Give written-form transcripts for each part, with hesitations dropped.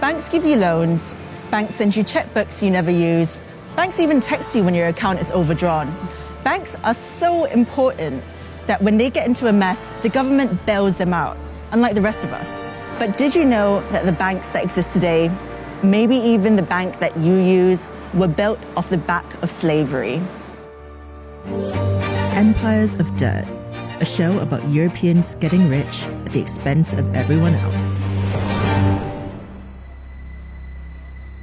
Banks give you loans, banks send you checkbooks you never use, banks even text you when your account is overdrawn. Banks are so important that when they get into a mess, the government bails them out, unlike the rest of us. But did you know that the banks that exist today, maybe even the bank that you use, were built off the back of slavery? Empires of Dirt, a show about Europeans getting rich at the expense of everyone else.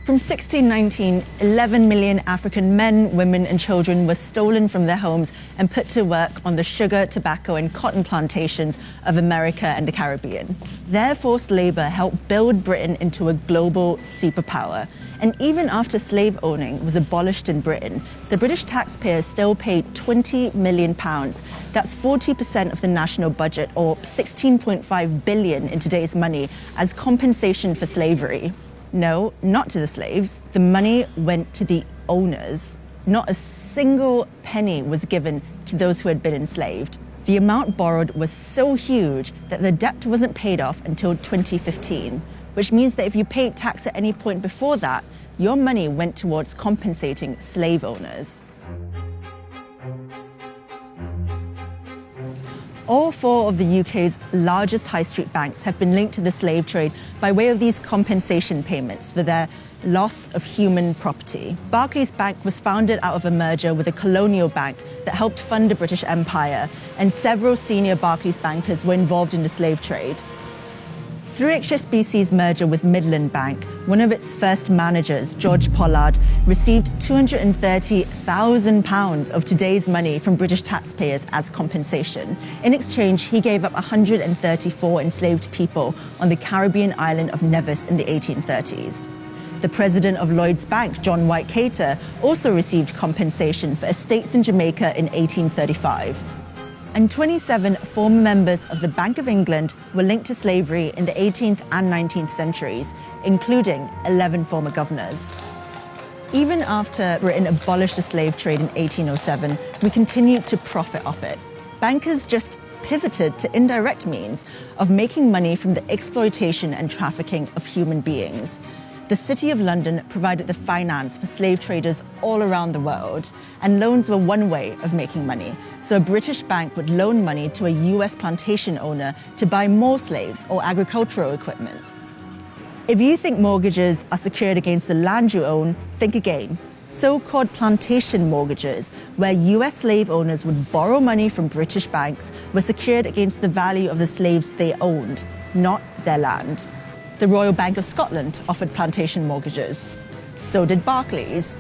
From 1619, 11 million African men, women, and children were stolen from their homes and put to work on the sugar, tobacco, and cotton plantations of America and the Caribbean. Their forced labor helped build Britain into a global superpower. And even after slave owning was abolished in Britain, the British taxpayers still paid £20 million. That's 40% of the national budget, or 16.5 billion in today's money, as compensation for slavery. No, not to the slaves. The money went to the owners. Not a single penny was given to those who had been enslaved. The amount borrowed was so huge that the debt wasn't paid off until 2015, which means that if you paid tax at any point before that, your money went towards compensating slave owners. All four of the UK's largest high street banks have been linked to the slave trade by way of these compensation payments for their loss of human property. Barclays Bank was founded out of a merger with a colonial bank that helped fund the British Empire, and several senior Barclays bankers were involved in the slave trade. Through HSBC's merger with Midland Bank, one of its first managers, George Pollard, received £230,000 of today's money from British taxpayers as compensation. In exchange, he gave up 134 enslaved people on the Caribbean island of Nevis in the 1830s. The president of Lloyds Bank, John White Cater, also received compensation for estates in Jamaica in 1835. And 27 former members of the Bank of England were linked to slavery in the 18th and 19th centuries, including 11 former governors. Even after Britain abolished the slave trade in 1807, we continued to profit off it. Bankers just pivoted to indirect means of making money from the exploitation and trafficking of human beings. The City of London provided the finance for slave traders all around the world, and loans were one way of making money. So a British bank would loan money to a US plantation owner to buy more slaves or agricultural equipment. If you think mortgages are secured against the land you own, think again. So-called plantation mortgages, where US slave owners would borrow money from British banks, were secured against the value of the slaves they owned, not their land. The Royal Bank of Scotland offered plantation mortgages. So did Barclays.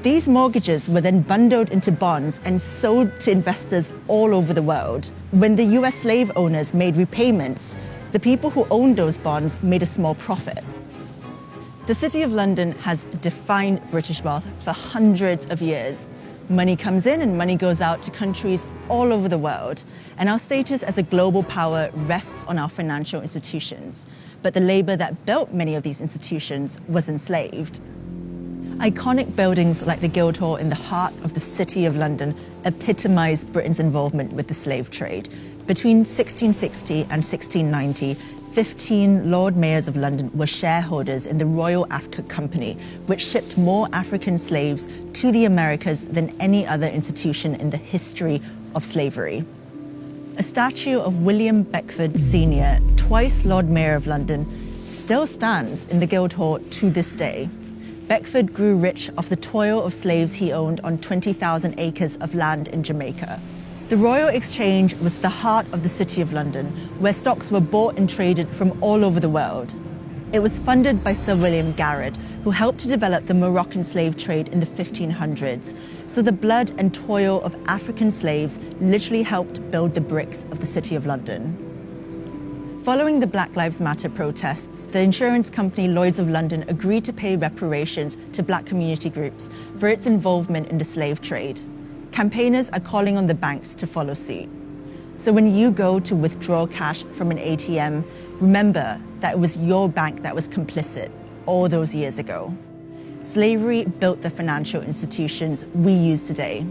These mortgages were then bundled into bonds and sold to investors all over the world. When the US slave owners made repayments, the people who owned those bonds made a small profit. The City of London has defined British wealth for hundreds of years. Money comes in and money goes out to countries all over the world, and our status as a global power rests on our financial institutions. But the labor that built many of these institutions was enslaved. Iconic buildings like the Guildhall in the heart of the City of London epitomise Britain's involvement with the slave trade. Between 1660 and 1690, 15 Lord Mayors of London were shareholders in the Royal Africa Company, which shipped more African slaves to the Americas than any other institution in the history of slavery. A statue of William Beckford Sr., twice Lord Mayor of London, still stands in the Guildhall to this day. Beckford grew rich off the toil of slaves he owned on 20,000 acres of land in Jamaica. The Royal Exchange was the heart of the City of London, where stocks were bought and traded from all over the world. It was funded by Sir William Garrard, who helped to develop the Moroccan slave trade in the 1500s. So the blood and toil of African slaves literally helped build the bricks of the City of London. Following the Black Lives Matter protests, the insurance company Lloyds of London agreed to pay reparations to black community groups for its involvement in the slave trade. Campaigners are calling on the banks to follow suit. So when you go to withdraw cash from an ATM, remember that it was your bank that was complicit all those years ago. Slavery built the financial institutions we use today.